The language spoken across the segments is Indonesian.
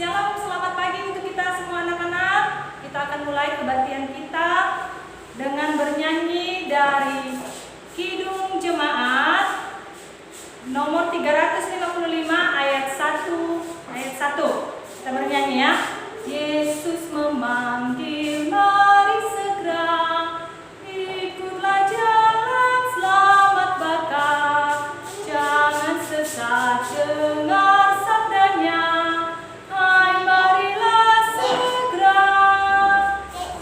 Shalom, selamat pagi untuk kita semua anak-anak. Kita akan mulai kebaktian kita dengan bernyanyi dari Kidung Jemaat nomor 355 ayat 1. Kita bernyanyi ya. Yesus memanggil, mari segera, ikutlah jalan selamat baka, jangan sesat dengar sabdanya, hai marilah segera,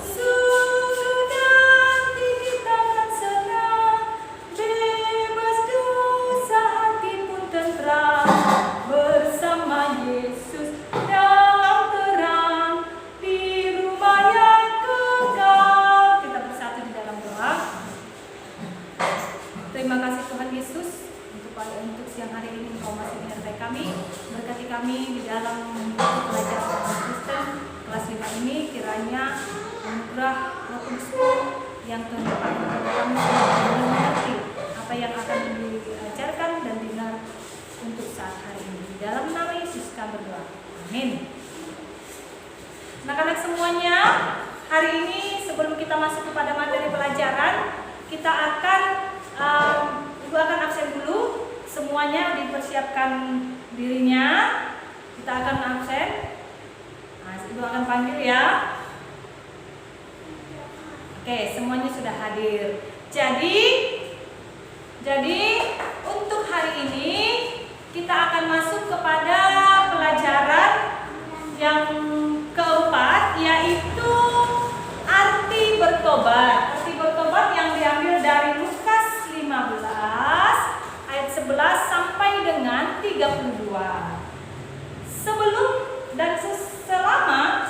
sudah dikitakan senang, bebas dosa hati pun tentram, bersama Yesus dalam terang, di rumah yang kekal. Kita bersatu di dalam doa. Terima kasih Tuhan Yesus untuk siang hari ini Engkau masih menyertai kami. Berkati kami di dalam belajar Kristen kelas 5 ini, kiranya anugerah Roh Kudus yang Tuhan berikan kepada kami sehingga mengerti apa yang akan diajarkan dan dengar untuk saat hari ini. Di dalam nama Yesus kami berdoa. Amin. Anak-anak semuanya, hari ini sebelum kita masuk kepada materi pelajaran, kita akan Ibu akan absen dulu. Semuanya dipersiapkan dirinya. Kita akan absen. Nah, Ibu akan panggil ya. Oke, semuanya sudah hadir. Jadi untuk hari ini kita akan masuk kepada pelajaran yang keempat, yaitu arti bertobat. Arti bertobat yang diambil dari Lukas 15 ayat 11 sampai dengan 32. Sebelum dan selama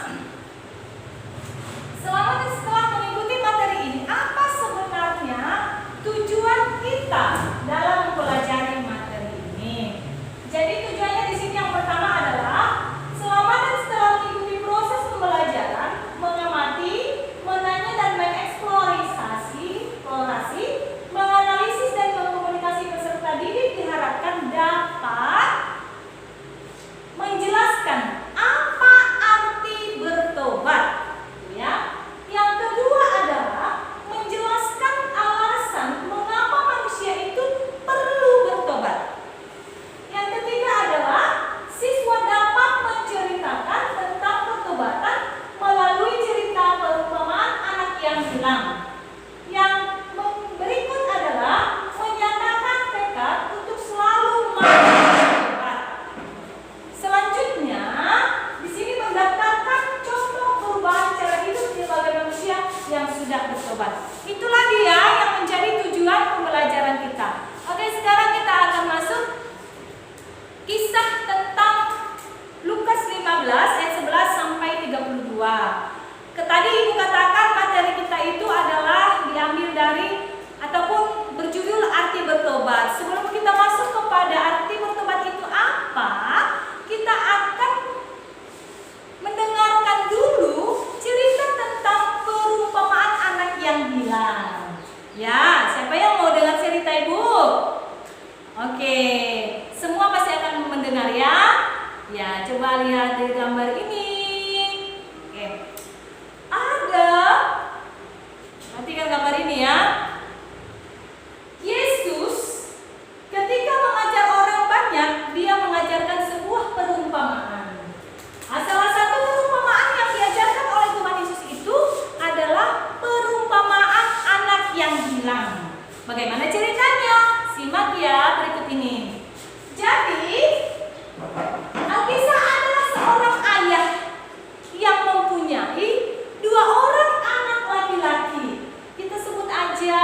dan setelah mengikuti materi ini, apa sebenarnya tujuan kita dalam mempelajari materi ini? Jadi tujuannya di sini yang pertama adalah selama dan setelah mengikuti proses pembelajaran, mengamati, menanya dan mengeksplorasi, menganalisis dan mengkomunikasi peserta didik diharapkan dapat menjelaskan apa arti bertobat, ya. Yang kedua adalah menjelaskan alasan mengapa manusia itu perlu bertobat. Yang ketiga adalah siswa dapat menceritakan tentang pertobatan melalui cerita perumpamaan anak yang hilang. Yang berikut adalah menyatakan tekad untuk selalu bertobat. Selanjutnya, di sini mendaftarkan contoh perubahan cara hidup sebagai manusia yang sudah bertobat. Itulah dia yang menjadi tujuan pembelajaran kita. Oke, sekarang kita akan masuk kisah tentang Lukas 15 ayat 11 sampai 32. Tadi Ibu katakan materi kita itu adalah diambil dari ataupun berjudul arti bertobat. Sebelum kita masuk kepada arti bertobat itu apa, kita akan mendengarkan dulu cerita tentang perumpamaan anak yang hilang. Ya, siapa yang mau dengar cerita Ibu? Oke, semua pasti akan mendengar ya. Ya, coba lihat di gambar ini. Oke. Perhatikan gambar ini ya. Yesus ketika mengajar orang banyak, dia mengajarkan sebuah perumpamaan. Salah satu perumpamaan yang diajarkan oleh Tuhan Yesus itu adalah perumpamaan anak yang hilang. Bagaimana ceritanya? Simak ya berikut ini. Jadi, Alkisah adalah seorang ayah yang mempunyai 2 orang anak laki-laki. Kita sebut aja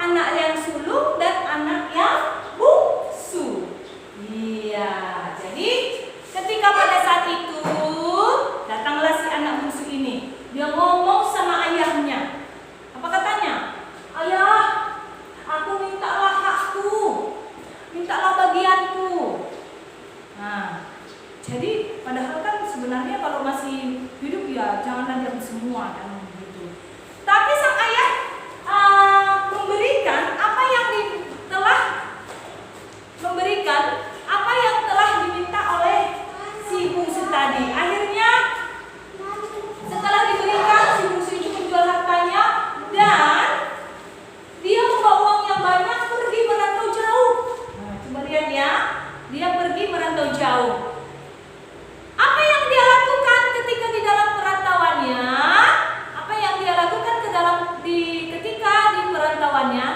anak yang sulung dan anak yang bungsu. Iya, jadi ketika pada saat itu datanglah si anak bungsu ini. Dia ngomong sama ayahnya. Apa katanya? Ayah, aku mintalah hakku, mintalah bagianku. Nah, jadi padahal kan sebenarnya kalau masih hidup ya janganlah diambil semua kan begitu. Tapi sang ayah memberikan apa yang telah diminta oleh si bungsu tadi. Akhirnya dia pergi merantau jauh. Apa yang dia lakukan ketika di dalam perantauannya? Apa yang dia lakukan ketika di perantauannya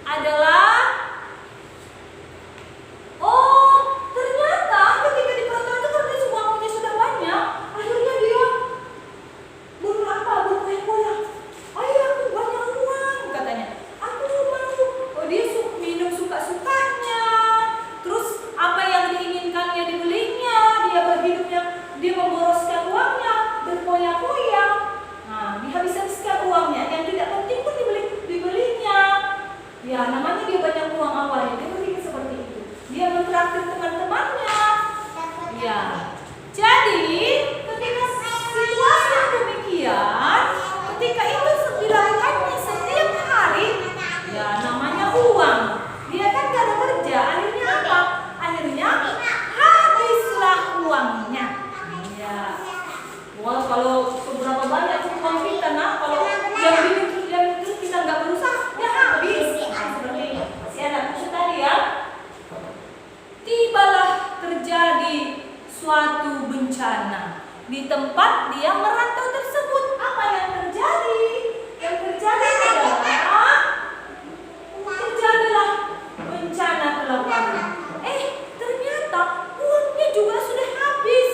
adalah ternyata ketika di perantauan itu karena semua punya sudah banyak, akhirnya dia berpoya-poya. Ayah, aku banyak uang, katanya. Aku mau, dia minum suka-sukanya. Terus apa yang diinginkannya dibelinya, dia memboroskan uangnya, berpoya-poya. Nah, dihabis-habiskan uangnya, yang tidak penting pun dibelinya. Ya, namanya dia banyak uang awalnya, dia berpikir seperti itu. Dia mentraktir teman-temannya. Ya, jadi ketika situasi yang demikian, ketika itu dilakukannya setiap hari, ya namanya uang. Dia kan gak ada kerja, akhirnya apa? Akhirnya habislah uangnya. Ya, wah, kalau seberapa banyak uang kita, nah kalau yang itu kita nggak berusaha, ya habis. Seperti masih ada maksud tadi ya. Tibalah terjadi suatu bencana di tempat dia merantau tersebut. Apa yang terjadi? Yang terjadi adalah terjadilah bencana kelaparan. Ternyata uangnya juga sudah habis.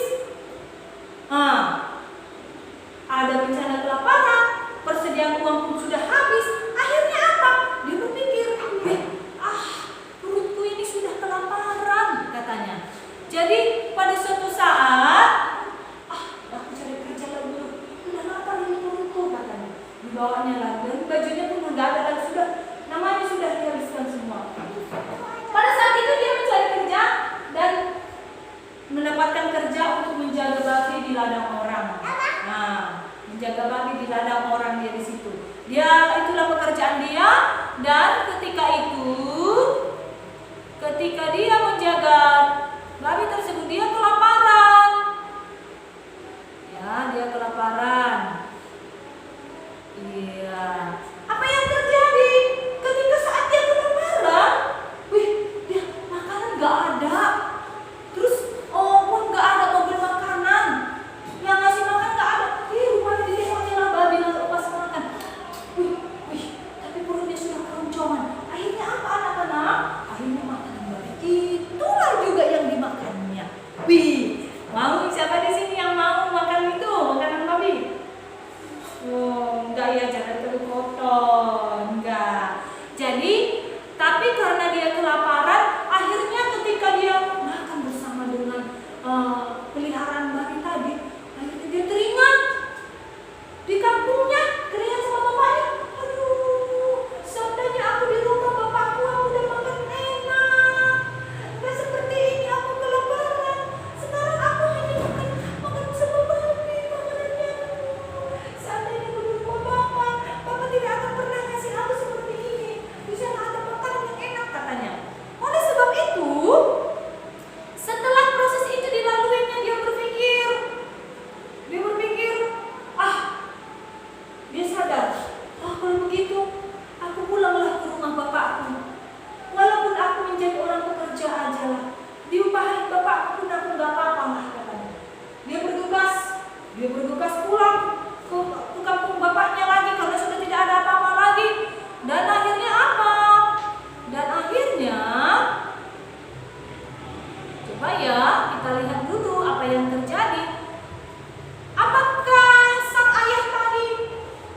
Ada bencana kelaparan, persediaan uang pun sudah habis. Akhirnya apa? Dia berpikir, perutku ini sudah kelaparan, katanya. Jadi pada suatu saat, aku cari kerja lagi dulu. Udah lapar ini perutku, katanya. Dibawanya lagi, dan bajunya pun udah ada dan namanya sudah dihabiskan semua. Pada saat itu dia mencari kerja dan mendapatkan kerja untuk menjaga babi di ladang orang. Menjaga babi di ladang orang dia di situ. Itulah pekerjaan dia, dan ketika dia menjaga babi tersebut, dia kelaparan. Ya, dia kelaparan. Iya. Apa yang terjadi ketika saat dia kelaparan? Dia makanan nggak ada. Terus pun nggak ada mobil makanan. Yang ngasih makan nggak ada. Rupanya di tengoknya lah babi lalu pas makan. Tapi perutnya sudah keroncongan. Akhirnya apa anak-anak? Akhirnya makanan babi itulah juga yang dimakannya. Mau siapa di sini yang mau makan itu, makanan babi? Enggak ya, jangan terlalu kotor, enggak. Jadi, tapi karena dia kelaparan, akhirnya ketika dia makan bersama dengan peliharaan babi tadi, akhirnya dia teringat di kampungnya, teringat sama bapaknya. Seandainya aku di rumah bapakku, aku udah makan enak. Gak seperti ini, aku kelaparan. Sekarang aku hanya makan sama babi, makanannya. Seandainya aku di rumah bapak tidak akan pernah ngasih aku seperti ini. Di sana ada makanan yang enak, katanya. Oleh sebab itu, setelah proses itu dilaluinya, dia berpikir, dia sadar, kalau begitu, aku pulanglah ke rumah bapakku. Walaupun aku menjadi orang pekerja aja lah, diupahin bapakku pun aku nggak apa-apa lah, katanya. Dia bergegas pulang ke kampung bapaknya lagi karena sudah tidak ada apa-apa lagi. Dan akhirnya apa? Coba ya kita lihat dulu apa yang terjadi. Apakah sang ayah tadi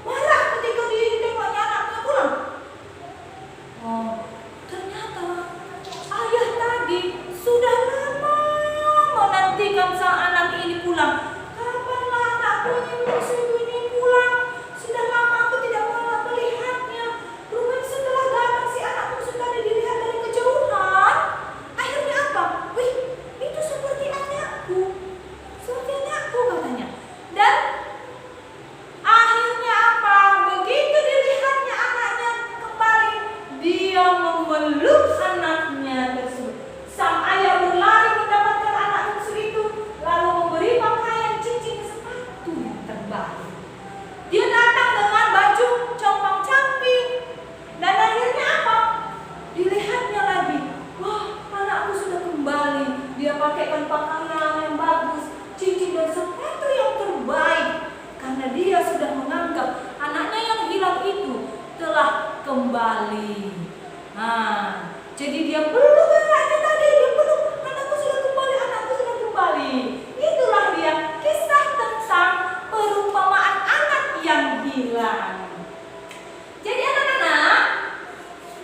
marah ketika ditengoknya anaknya pulang? Ternyata ayah tadi sudah lama menantikan sang anak ini pulang. Kapanlah anakku ini pulang? Sudah lama aku tidak melihatnya. Rupanya setelah datang si anakku sudah dilihat dari kejauhan. Akhirnya apa? Itu seperti anak dia pakaikan pakaian yang bagus, cincin dan sepatu yang terbaik, karena dia sudah menganggap anaknya yang hilang itu telah kembali. Nah, jadi dia peluk anaknya tadi, dia peluk, anakku sudah kembali, anakku sudah kembali. Itulah dia kisah tentang perumpamaan anak yang hilang. Jadi anak-anak,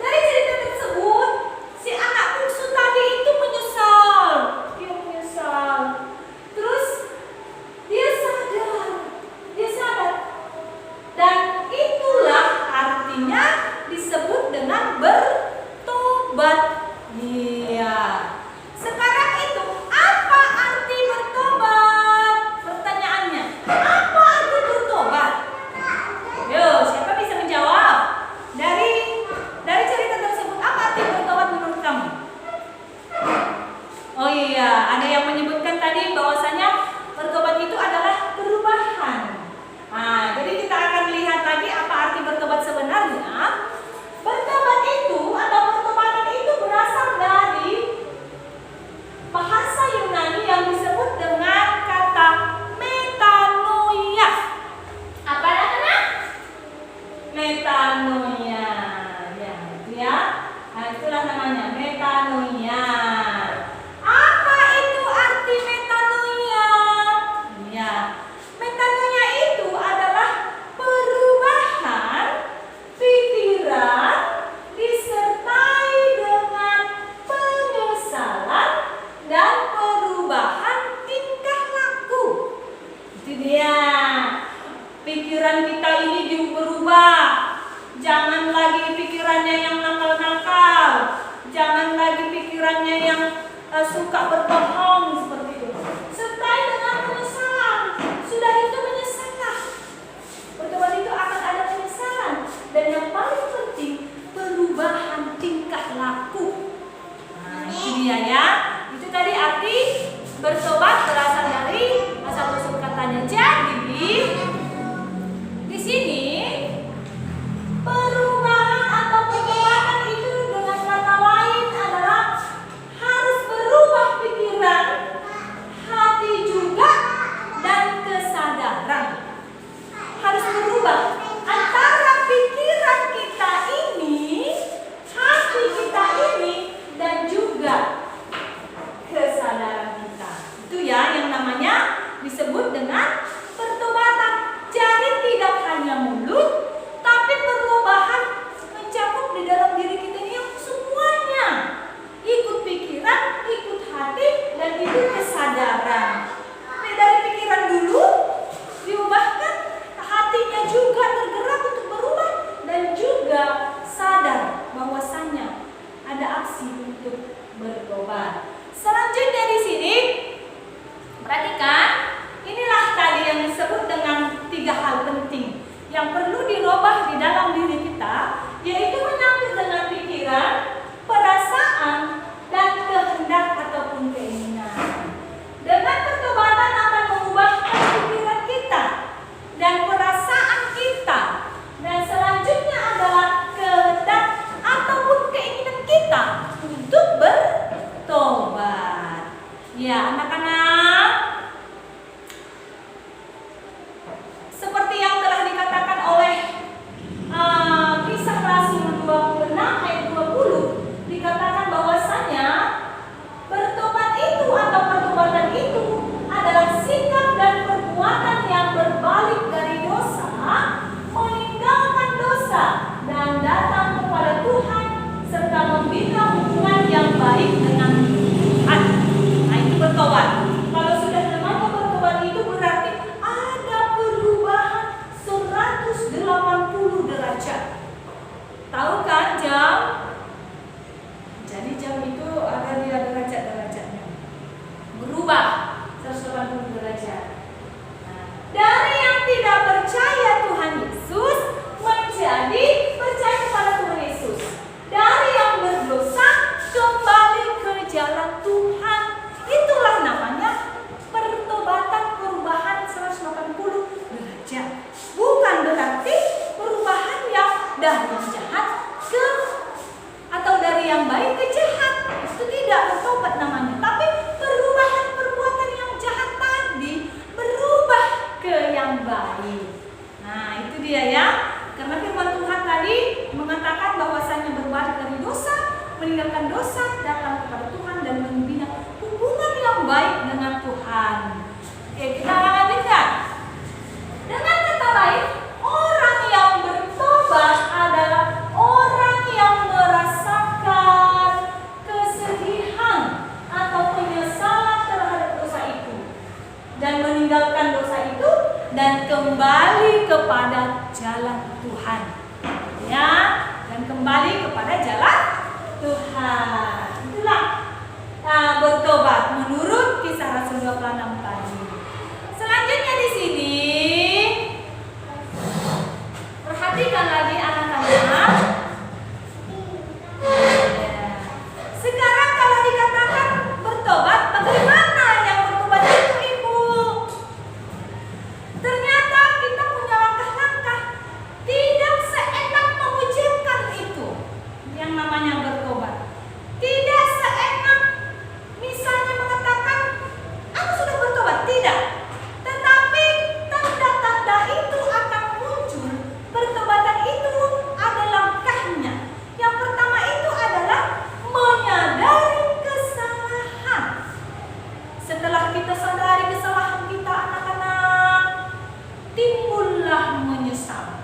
dari cerita tersebut, si anak bungsu tadi itu menyesal. Dia menyesal. Terus dia sadar. Dan itulah artinya disebut dengan bertobat. Iya. Sekarang itu apa arti bertobat? Pertanyaannya, apa arti bertobat? Yo, siapa bisa menjawab? Dari cerita tersebut apa arti bertobat menurut kamu? Oh iya, ada yang menyebutkan tadi bahwasanya bertobat itu adalah perubahan. Nah, jadi kita akan lihat lagi apa arti bertobat sebenarnya. Bertobat itu atau pertobatan itu berasal dari bahasa Yunani yang disebut dengan kata metanoia. Apa namanya? Metanoia. Ya, itu ya. Nah, itulah namanya metanoia. Apa itu arti metanoia? Ya, metanoia itu adalah perubahan pikiran disertai dengan penyesalan dan perubahan tingkah laku. Itu dia. Pikiran kita ini berubah. Jangan lagi pikirannya yang nakal-nakal. Jangan lagi pikirannya yang suka berbohong seperti itu. Sertai dengan penyesalan. Sudah itu menyesalah. Bertobat itu akan ada penyesalan. Dan yang paling penting, perubahan tingkah laku. Nah, itu dia ya. Itu tadi arti bertobat berasal dari asal-usul katanya. Jadi di sini perubahan atau pertobatan itu dengan kata lain adalah harus berubah pikiran, hati juga, dan kesadaran. Harus berubah antara pikiran kita ini, hati kita ini, dan juga kesadaran kita. Itu ya yang namanya disebut dengan pertobatan. Jadi tidak hanya mulut, tapi perubahan mencakup di dalam diri kita ini yang semuanya. Ikut pikiran, ikut hati, dan ikut kesadaran. Dari pikiran dulu diubahkan, hatinya juga tergerak untuk berubah, dan juga sadar bahwasannya ada aksi untuk bertobat. Selanjutnya di sini, perhatikan, inilah tadi yang disebut dengan 3 hal penting yang perlu dirubah di dalam diri kita, yaitu menyangkut dengan pikiran, perasaan, dan kehendak ataupun keinginan. Dengan pertobatan akan mengubahkan pikiran kita dan perasaan kita, dan selanjutnya adalah kehendak ataupun keinginan kita untuk bertobat. Ya, anak-anak, seperti yang telah dikatakan oleh Kisah Rasul 26 ayat 20, dikatakan bahwasanya bertobat itu atau pertobatan itu adalah sikap dan perbuatan yang berbalik dari dosa, meninggalkan dosa, dan datang kepada Tuhan serta membina hubungan yang baik dengan Tuhan. Nah, itu bertobat. kepada jalan Tuhan. Ya, dan kembali kepada jalan Tuhan. Itulah bertobat menurut Kisah Rasul 26 tadi. Selanjutnya di sini perhatikan lagi anak-anak. Sekarang kalau dikatakan bertobat, bagaimana yang bertobat itu, Ibu? Ternyata kita punya langkah-langkah. Tidak seenak mengucapkan itu yang namanya bertobat. Tidak seenak misalnya mengatakan aku sudah bertobat, tidak. Tetapi tanda-tanda itu akan muncul. Pertobatan itu ada langkahnya. Yang pertama itu adalah menyadari kesalahan. Setelah kita sadari kesalahan kita, anak-anak, timbullah menyesal.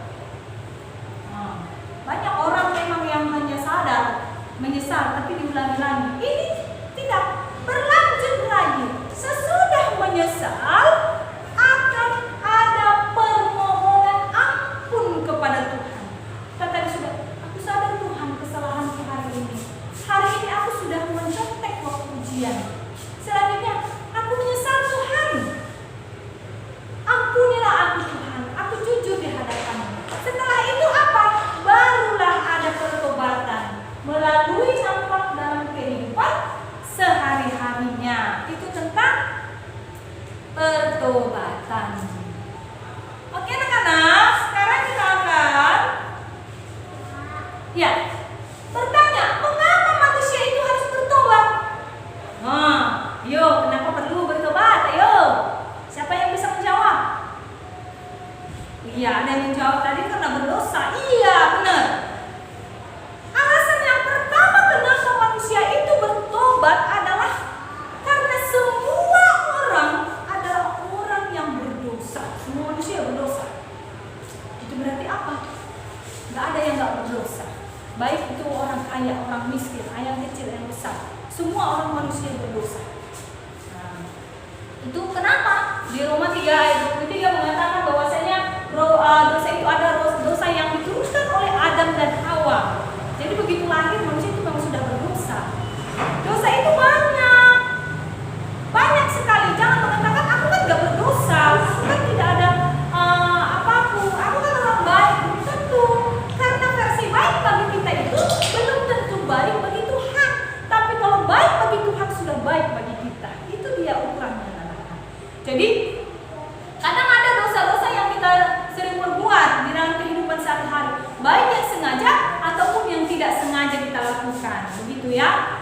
Banyak orang memang yang hanya menyesal tapi diulangi-ulangi. Ini tidak berlanjut lagi. Sesudah menyesal akan ada permohonan ampun kepada Tuhan. Kata sudah, aku sadar Tuhan kesalahanku hari ini. Hari ini aku sudah mencontek waktu ujian. Selanjutnya, aku menyesal Tuhan. Ampunilah aku Tuhan. Aku jujur di hadapan-Mu. Setelah itu apa? Barulah ada pertobatan melalui dampak dalam kehidupan sehari-harinya. Itu tentang pertobatan. Oke anak-anak, sekarang kita akan bertanya, mengapa manusia itu harus bertobat? Kenapa perlu bertobat? Ayo, siapa yang bisa menjawab? Iya, ada yang menjawab tadi karena berdosa. Iya, benar. Alasan yang pertama kenapa manusia itu bertobat adalah karena semua orang adalah orang yang berdosa. Semua manusia berdosa. Itu berarti apa? Gak ada yang gak berdosa. Baik itu orang kaya, orang miskin, yang kecil, yang besar. Semua orang manusia berdosa. Itu kenapa? Di Roma 3 ayat 23 mengatakan bahwasanya dosa itu ada dosa yang diteruskan oleh Adam dan Hawa. Jadi begitu lahir manusia itu memang sudah berdosa. Dosa itu banyak sekali. Jangan mengatakan aku kan gak berdosa, aku kan tidak ada apapun, aku kan orang baik. Belum tentu. Karena versi baik bagi kita itu belum tentu baik bagi Tuhan. Tapi kalau baik bagi Tuhan sudah baik bagi kita. Itu dia ukurannya. Jadi kadang ada dosa-dosa yang kita sering perbuat di dalam kehidupan sehari-hari, baik yang sengaja ataupun yang tidak sengaja kita lakukan, begitu ya.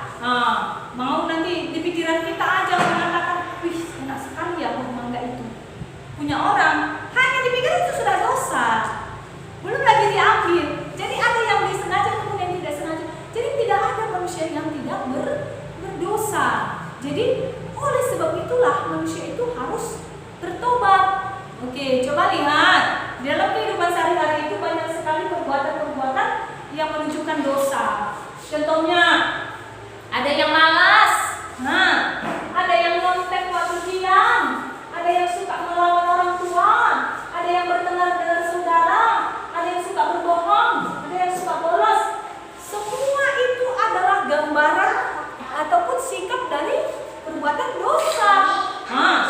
Mau nanti di pikiran kita aja mengatakan, wih enak sekali ya rumah mangga itu punya orang, hanya dipikir itu sudah dosa, belum lagi diambil. Jadi ada yang disengaja ataupun yang tidak sengaja. Jadi tidak ada manusia yang tidak berdosa. Jadi oleh sebab itulah manusia itu harus bertobat. Oke, coba lihat. Di dalam kehidupan sehari-hari itu banyak sekali perbuatan-perbuatan yang menunjukkan dosa. Contohnya, ada yang malas, ada yang nyontek waktu siang, ada yang suka melawan orang tua, ada yang bertengkar dengan saudara, ada yang suka berbohong, ada yang suka bolos. Semua itu adalah gambaran ataupun sikap dari perbuatan dosa.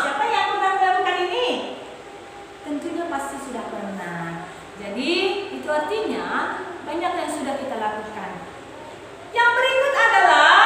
Siapa yang pernah melakukan ini? Tentunya pasti sudah pernah. Jadi itu artinya banyak yang sudah kita lakukan. Yang berikut adalah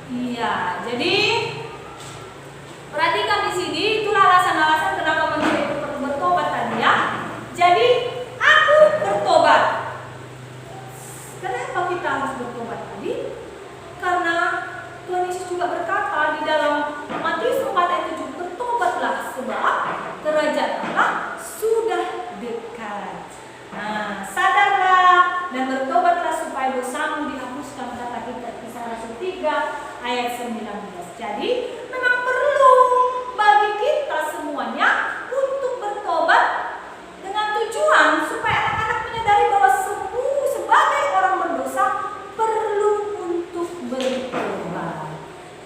Iya, jadi perhatikan di sini, itulah alasan-alasan kenapa manusia itu perlu bertobat tadi ya. Jadi aku bertobat. Kenapa kita harus bertobat tadi? Karena Tuhan Yesus juga berkata di dalam Matius 4 ayat 7, bertobatlah sebab kerajaan Allah sudah dekat. Nah, sadarlah dan bertobatlah supaya dosamu dihapuskan, kata kita Kisah Rasul 3 ayat 19. Jadi memang perlu bagi kita semuanya untuk bertobat dengan tujuan supaya anak-anak menyadari bahwa sebagai orang berdosa perlu untuk bertobat.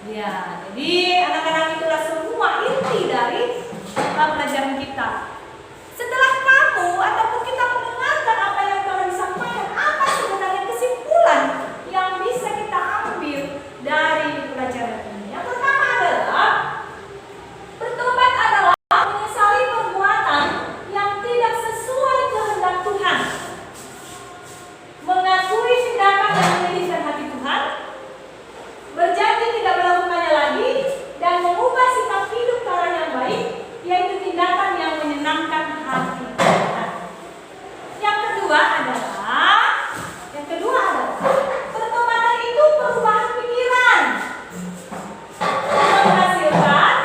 Ya, jadi anak-anak itulah semua inti dari pelajaran kita. Setelah kamu ataupun kita mendengarkan apa yang telah disampaikan, apa sebenarnya kesimpulan yang bisa kita ambil dari pelajaran ini? Yang pertama adalah bertobat adalah menyesali perbuatan yang tidak sesuai kehendak Tuhan, mengakui tindakan yang menyedihkan hati Tuhan, berjanji tidak melakukannya lagi, dan mengubah sikap hidup ke arah yang baik, yaitu tindakan yang menyenangkan hati Tuhan. Yang kedua adalah pertobatan itu perubahan pikiran, menghasilkan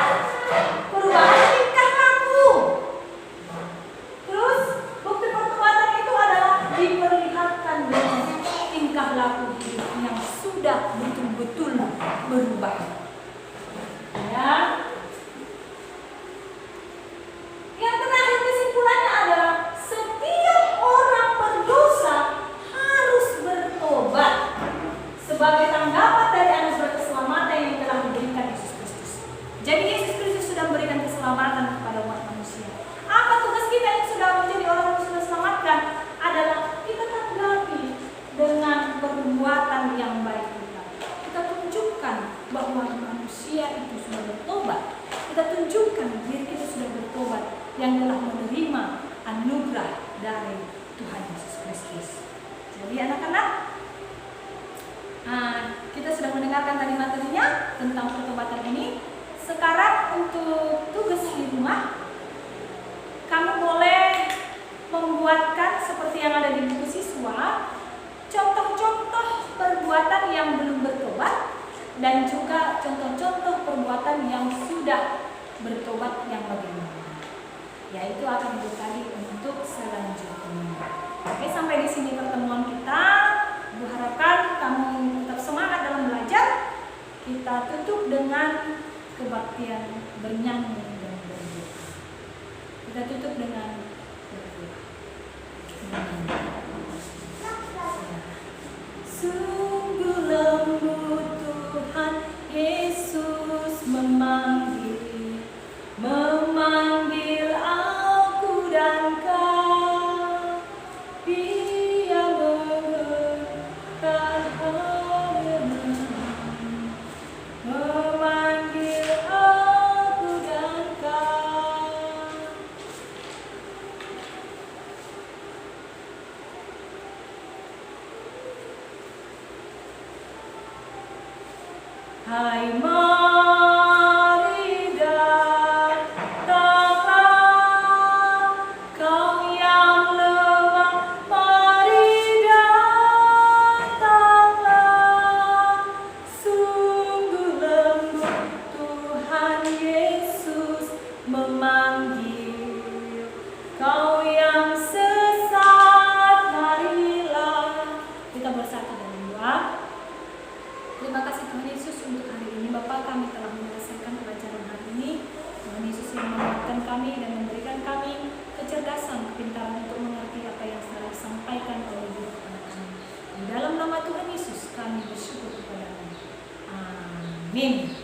perubahan tingkah laku. Terus bukti pertobatan itu adalah diperlihatkan dengan tingkah laku hidup yang sudah betul-betul berubah. Ya. Yang terakhir kesimpulannya adalah setiap orang berdosa harus bertobat sebagai tanggapan dari anugerah keselamatan yang telah diberikan Yesus Kristus. Jadi Yesus Kristus sudah memberikan keselamatan kepada umat manusia. Apa tugas kita yang sudah menjadi orang yang sudah selamatkan? Adalah kita tanggapi dengan perbuatan yang baik kita. Kita tunjukkan bahwa manusia itu sudah bertobat. Kita tunjukkan diri kita sudah bertobat yang telah menerima anugerah dari Tuhan Yesus Kristus. Jadi anak-anak, kita sudah mendengarkan tadi materinya tentang pertobatan ini. Sekarang untuk tugas di rumah, kamu boleh membuatkan seperti yang ada di buku siswa, contoh-contoh perbuatan yang belum bertobat dan juga contoh-contoh perbuatan yang sudah bertobat yang bagaimana. Yaitu akan dibagi untuk selanjutnya. Oke, sampai di sini pertemuan kita. Bu harapkan kamu tetap semangat dalam belajar. Kita tutup dengan kebaktian bernyanyi dan berdoa. Kita tutup dengan berdoa. Sungguh lembut Tuhan Yesus memanggil aku dan kau. Dia mengerakkan hatimu, memanggil aku dan kau. Hai mari datanglah, kau yang lemah, mari datanglah. Sungguh lembut Tuhan Yesus memanggil, kau yang sesat, marilah. Kita bersatu dalam doa. Terima kasih Tuhan Yesus untuk hari ini. Bapa, kami telah menyelesaikan pelajaran hari ini. Tuhan Yesus yang menguatkan kami dan memberikan kami kecerdasan, kepintaran untuk mengerti apa yang telah disampaikan oleh Guru kepada kami. Di dalam nama Tuhan Yesus kami bersyukur kepada-Mu. Amin.